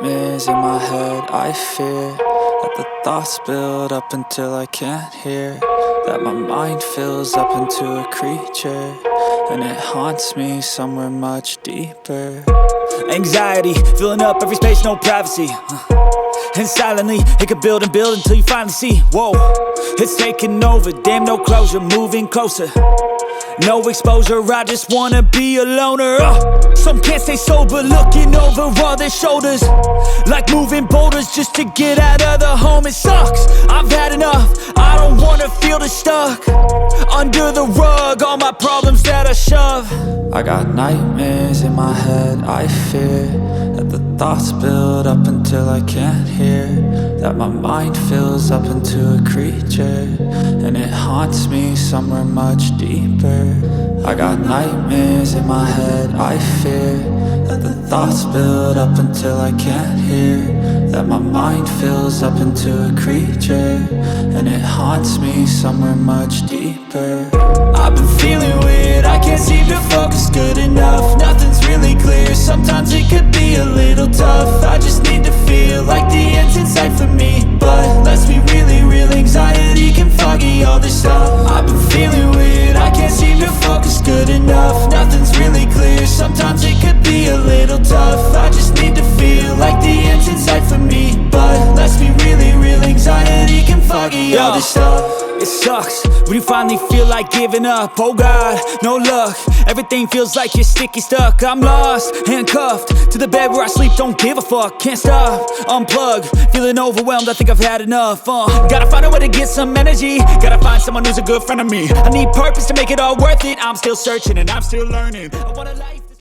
nightmares in my head. I fear that the thoughts build up until I can't hear, that my mind fills up into a creature, and it haunts me somewhere much deeper. Anxiety, filling up every space, no privacy. And silently, it could build and build until you finally see, whoa, it's taking over, damn, no closure, moving closer. No exposure, I just wanna be a loner. Some can't stay sober, looking over all their shoulders, like moving boulders just to get out of the home. It sucks, I've had enough, I don't wanna feel the stuck under the rug, all my problems that I shove. I got nightmares in my head. I fear that the thoughts build up until I can't hear, that my mind fills up into a creature, and it haunts me somewhere much deeper. I got nightmares in my head. I fear that the thoughts build up until I can't hear, that my mind fills up into a creature, and it haunts me somewhere much deeper. I've been feeling weird, I can't seem to focus good enough. Nothing's really clear, sometimes it could be a little tough. I just need to feel like the end's in sight for me, but let's be really real, anxiety can foggy all this stuff. I've been feeling weird, I can't seem to focus good enough. Nothing's really clear, sometimes it could be a little tough. I just need to feel like the end's in sight for me, but let's be really real, anxiety can foggy all this stuff. It sucks when you finally feel like giving up. Oh God, no luck, everything feels like you're sticky stuck. I'm lost, handcuffed to the bed where I sleep, don't give a fuck. Can't stop, unplug, feeling overwhelmed, I think I've had enough. Gotta find a way to get some energy, gotta find someone who's a good friend of me. I need purpose to make it all worth it. I'm still searching and I'm still learning. I want a life